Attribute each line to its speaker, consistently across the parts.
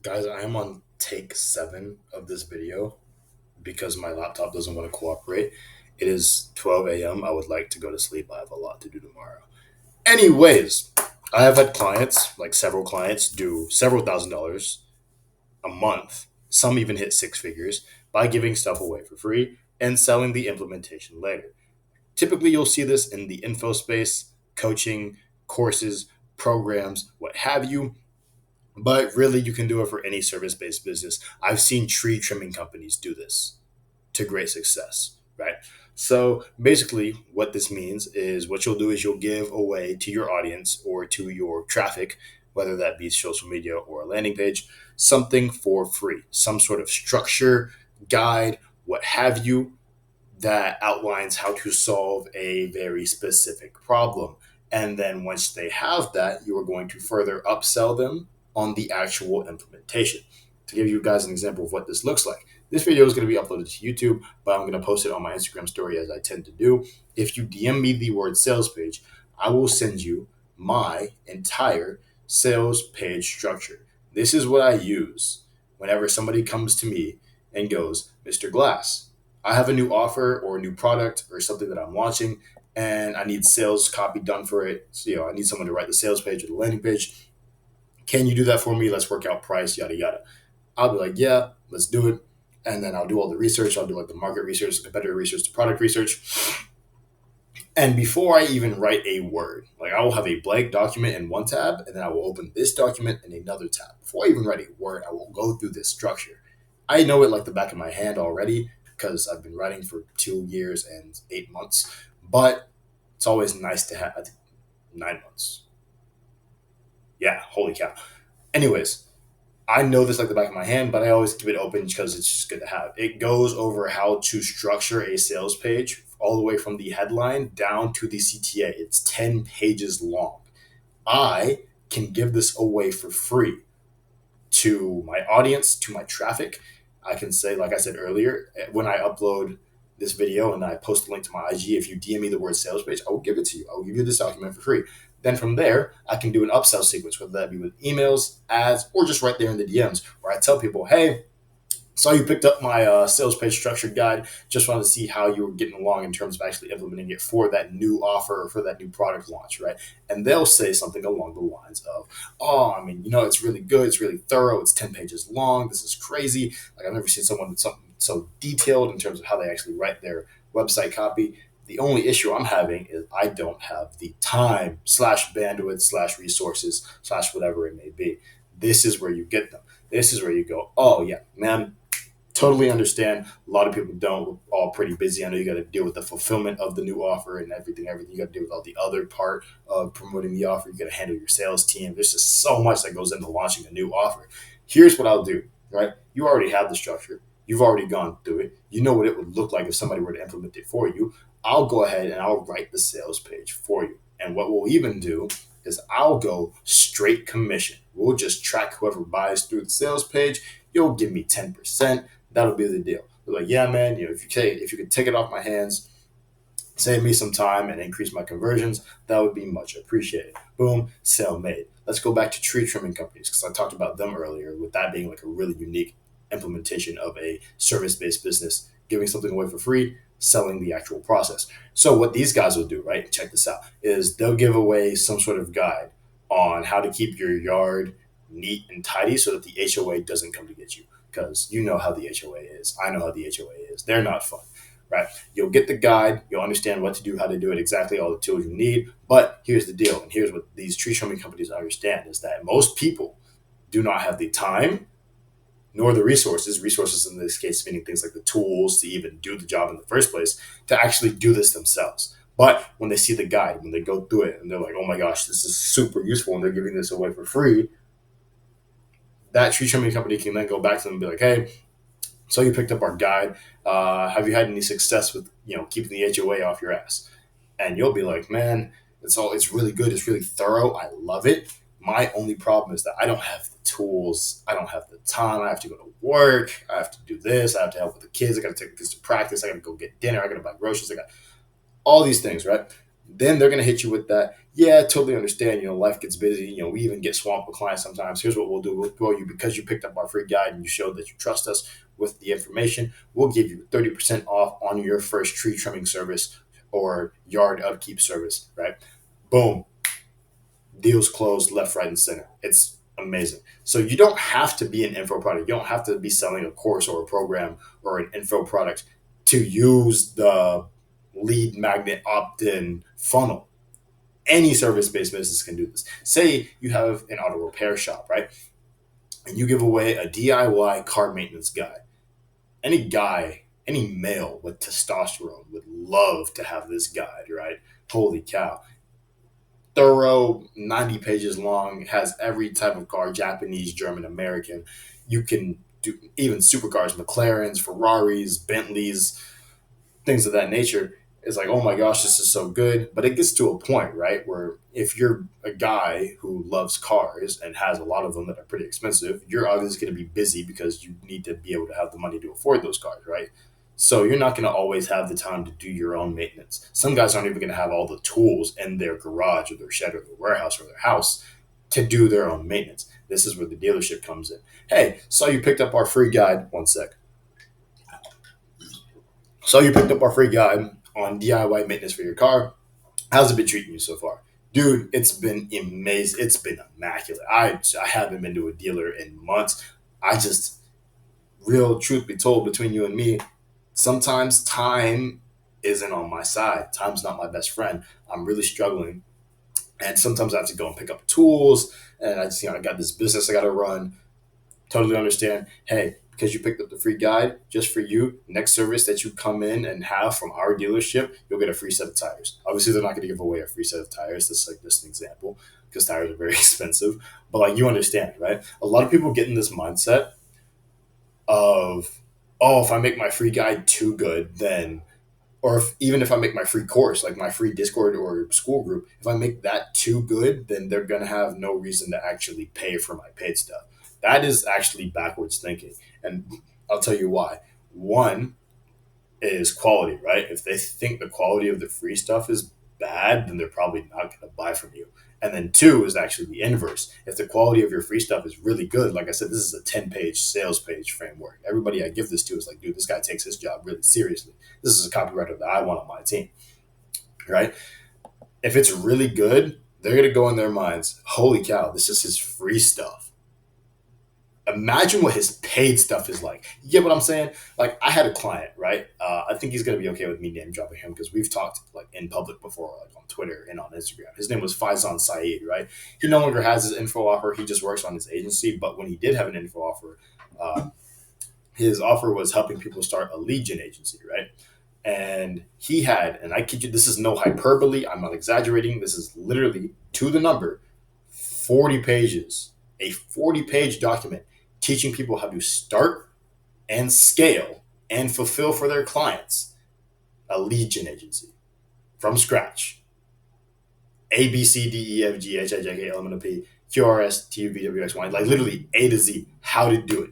Speaker 1: Guys, I am on take 7 of this video because my laptop doesn't want to cooperate. It is 12 a.m. I would like to go to sleep. I have a lot to do tomorrow. Anyways, I have had clients, like several clients, do several $1,000s a month. Some even hit 6 figures by giving stuff away for free and selling the implementation later. Typically, you'll see this in the info space, coaching, courses, programs, what have you. But really, you can do it for any service based business. I've seen tree trimming companies do this to great success, right? So basically, what this means is what you'll do is you'll give away to your audience or to your traffic, whether that be social media or a landing page, something for free, some sort of structure, guide, what have you, that outlines how to solve a very specific problem. And then once they have that, you are going to further upsell them on the actual implementation. To give you guys an example of what this looks like, this video is going to be uploaded to YouTube, but I'm going to post it on my Instagram story as I tend to do. If you DM me the word sales page, I will send you my entire sales page structure. This is what I use whenever somebody comes to me and goes, Mr. Glass, I have a new offer or a new product or something that I'm launching, and I need sales copy done for it. So, I need someone to write the sales page or the landing page. Can you do that for me? Let's work out price, yada, yada. I'll be like, yeah, let's do it. And then I'll do all the research. I'll do like the market research, the competitor research, the product research. And before I even write a word, like I will have a blank document in one tab, and then I will open this document in another tab. Before I even write a word, I will go through this structure. I know it like the back of my hand already because I've been writing for 2 years and 8 months, but it's always nice to have 9 months. Yeah, holy cow. Anyways, I know this like the back of my hand, but I always keep it open because it's just good to have. It goes over how to structure a sales page all the way from the headline down to the CTA. It's 10 pages long. I can give this away for free to my audience, to my traffic. I can say, like I said earlier, when I upload this video and I post a link to my IG, if you DM me the word sales page, I will give it to you. I will give you this document for free. Then from there, I can do an upsell sequence, whether that be with emails, ads, or just right there in the DMs, where I tell people, hey, saw you picked up my sales page structure guide. Just wanted to see how you were getting along in terms of actually implementing it for that new offer or for that new product launch, right? And they'll say something along the lines of, "Oh, I mean, it's really good. It's really thorough. It's 10 pages long. This is crazy. Like I've never seen someone with something so detailed in terms of how they actually write their website copy." The only issue I'm having is I don't have the time slash bandwidth slash resources slash whatever it may be. This is where you get them. This is where you go, oh yeah, man, totally understand. A lot of people don't. We're all pretty busy. I know you got to deal with the fulfillment of the new offer and everything you got to deal with all the other part of promoting the offer. You got to handle your sales team. There's just so much that goes into launching a new offer. Here's what I'll do, right? You already have the structure. You've already gone through it. You know what it would look like if somebody were to implement it for you. I'll go ahead and I'll write the sales page for you. And what we'll even do is I'll go straight commission. We'll just track whoever buys through the sales page. You'll give me 10%. That'll be the deal. They're like, yeah, man, if you could take it off my hands, save me some time and increase my conversions, that would be much appreciated. Boom, sale made. Let's go back to tree trimming companies because I talked about them earlier with that being like a really unique implementation of a service-based business, giving something away for free, selling the actual process. So what these guys will do, right? Check this out, is they'll give away some sort of guide on how to keep your yard neat and tidy so that the HOA doesn't come to get you because you know how the HOA is. I know how the HOA is. They're not fun, right? You'll get the guide. You'll understand what to do, how to do it, exactly all the tools you need. But here's the deal, and here's what these tree trimming companies understand is that most people do not have the time nor the resources in this case meaning things like the tools to even do the job in the first place, to actually do this themselves. But when they see the guide, when they go through it and they're like, oh my gosh, this is super useful and they're giving this away for free, that tree trimming company can then go back to them and be like, hey, so you picked up our guide. Have you had any success with keeping the HOA off your ass? And you'll be like, man, it's really good. It's really thorough. I love it. My only problem is that I don't have the tools. I don't have the time. I have to go to work. I have to do this. I have to help with the kids. I got to take the kids to practice. I got to go get dinner. I got to buy groceries. I got all these things, right? Then they're going to hit you with that. Yeah, totally understand. Life gets busy. We even get swamped with clients sometimes. Here's what we'll do. We'll throw you, because you picked up our free guide and you showed that you trust us with the information. We'll give you 30% off on your first tree trimming service or yard upkeep service, right? Boom. Deals closed left, right, and center. It's amazing. So you don't have to be an info product. You don't have to be selling a course or a program or an info product to use the lead magnet opt-in funnel. Any service-based business can do this. Say you have an auto repair shop, right? And you give away a DIY car maintenance guide. Any male with testosterone would love to have this guide, right? Holy cow. Thorough, 90 pages long, has every type of car, Japanese, German, American. You can do even supercars, McLarens, Ferraris, Bentleys, things of that nature. It's like, oh my gosh, this is so good. But it gets to a point, right, where if you're a guy who loves cars and has a lot of them that are pretty expensive, you're obviously going to be busy because you need to be able to have the money to afford those cars, right? So you're not going to always have the time to do your own maintenance. Some guys aren't even going to have all the tools in their garage or their shed or their warehouse or their house to do their own maintenance. This is where the dealership comes in. Hey, saw you picked up our free guide. One sec. So you picked up our free guide on DIY maintenance for your car. How's it been treating you so far? Dude, it's been amazing. It's been immaculate. I haven't been to a dealer in months. I just, real truth be told, between you and me, sometimes time isn't on my side. Time's not my best friend. I'm really struggling. And sometimes I have to go and pick up tools. And I just, I got this business I got to run. Totally understand. Hey, because you picked up the free guide just for you, next service that you come in and have from our dealership, you'll get a free set of tires. Obviously, they're not going to give away a free set of tires. That's like just an example because tires are very expensive. But like you understand, right? A lot of people get in this mindset of, oh, if I make my free guide too good, then, or even if I make my free course, like my free Discord or school group, if I make that too good, then they're going to have no reason to actually pay for my paid stuff. That is actually backwards thinking. And I'll tell you why. One is quality, right? If they think the quality of the free stuff is bad, then they're probably not going to buy from you. And then two is actually the inverse. If the quality of your free stuff is really good, like I said, this is a 10-page sales page framework. Everybody I give this to is like, dude, this guy takes his job really seriously. This is a copywriter that I want on my team, right? If it's really good, they're going to go in their minds, holy cow, this is his free stuff. Imagine what his paid stuff is like. You get what I'm saying? Like, I had a client, right? I think he's gonna be okay with me name dropping him because we've talked like in public before, like on Twitter and on Instagram. His name was Faizan Saeed, right? He no longer has his info offer. He just works on his agency. But when he did have an info offer, uh, his offer was helping people start a lead gen agency, right? And he had, and I kid you, this is no hyperbole. I'm not exaggerating. This is literally to the number, 40 pages, a 40-page document teaching people how to start and scale and fulfill for their clients a lead gen agency from scratch. A, B, C, D, E, F, G, H, I, J, K, L, M, N, O, P, Q, R, S, T, U, V, W, X, Y, like literally A to Z, how to do it.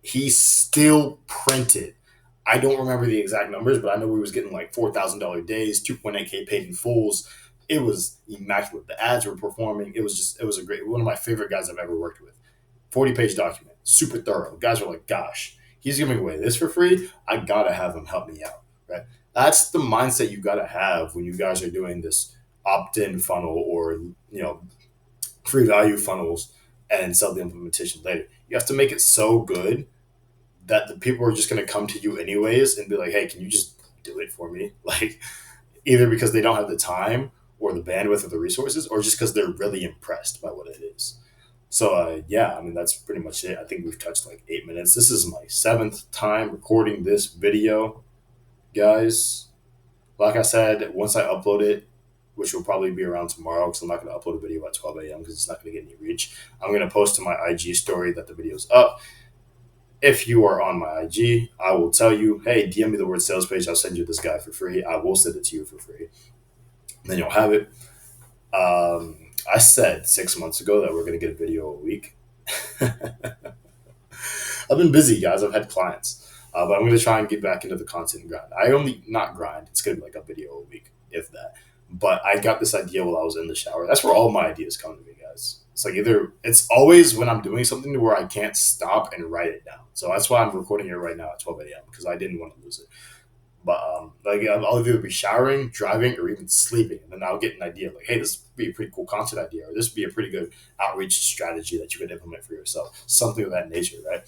Speaker 1: He still printed. I don't remember the exact numbers, but I know we was getting like $4,000 days, 2.8K paid in fulls. It was immaculate. The ads were performing. It was a great, one of my favorite guys I've ever worked with. 40-page document, super thorough. Guys were like, gosh, he's giving away this for free. I gotta have him help me out, right? That's the mindset you gotta have when you guys are doing this opt-in funnel or free value funnels and sell the implementation later. You have to make it so good that the people are just gonna come to you anyways and be like, hey, can you just do it for me? Like either because they don't have the time or the bandwidth or the resources, or just because they're really impressed by what it is. So yeah, I mean that's pretty much it. I think we've touched like 8 minutes. This is my seventh time recording this video, guys. Like I said, once I upload it, which will probably be around tomorrow, because I'm not going to upload a video at 12 a.m. because it's not going to get any reach. I'm going to post to my IG story that the video's up. If you are on my IG, I will tell you, hey, DM me the word sales page. I'll send you this guy for free. I will send it to you for free. And then you'll have it. I said 6 months ago that we're going to get a video a week. I've been busy, guys. I've had clients. But I'm going to try and get back into the content grind. Not grind. It's going to be like a video a week, if that. But I got this idea while I was in the shower. That's where all my ideas come to me, guys. It's like either it's always when I'm doing something to where I can't stop and write it down. So that's why I'm recording it right now at 12 a.m. because I didn't want to lose it. But like I'll either be showering, driving, or even sleeping, and then I'll get an idea like, hey, this would be a pretty cool content idea, or this would be a pretty good outreach strategy that you could implement for yourself, something of that nature, right?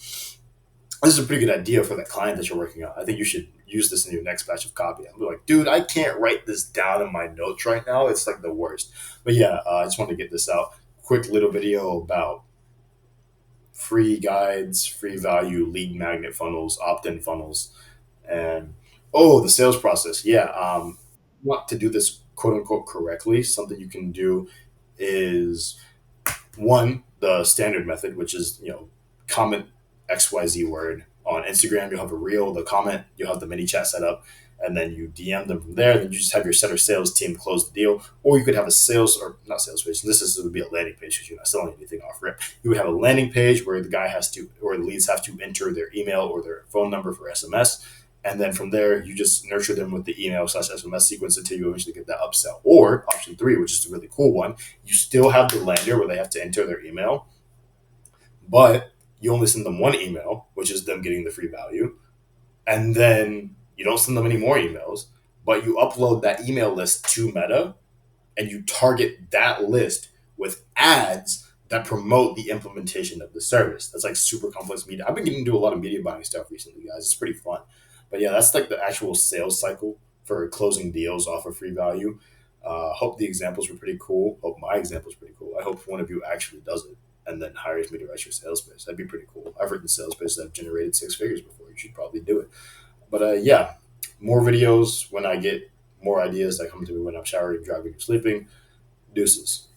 Speaker 1: This is a pretty good idea for that client that you're working on. I think you should use this in your next batch of copy. I'm like, dude, I can't write this down in my notes right now. It's like the worst. But yeah, I just wanted to get this out. Quick little video about free guides, free value, lead magnet funnels, opt-in funnels, and oh, the sales process. Yeah, want to do this quote unquote correctly. Something you can do is one, the standard method, which is, comment XYZ word. On Instagram, you'll have a reel, the comment, you'll have the mini chat set up, and then you DM them from there. Then you just have your setter sales team close the deal. Or you could have a sales, or not sales page. Would be a landing page because you're not selling anything off rip. You would have a landing page where the guy has to, or the leads have to enter their email or their phone number for SMS. And then from there, you just nurture them with the email / SMS sequence until you eventually get that upsell. Or option three, which is a really cool one, you still have the lander where they have to enter their email, but you only send them one email, which is them getting the free value. And then you don't send them any more emails, but you upload that email list to Meta and you target that list with ads that promote the implementation of the service. That's like super complex media. I've been getting into a lot of media buying stuff recently, guys. It's pretty fun. But yeah, that's like the actual sales cycle for closing deals off of free value. Hope the examples were pretty cool. Hope my example's pretty cool. I hope one of you actually does it and then hires me to write your sales pitch. That'd be pretty cool. I've written sales pitches that have generated six figures before. You should probably do it. But yeah, more videos when I get more ideas that come to me when I'm showering, driving, or sleeping. Deuces.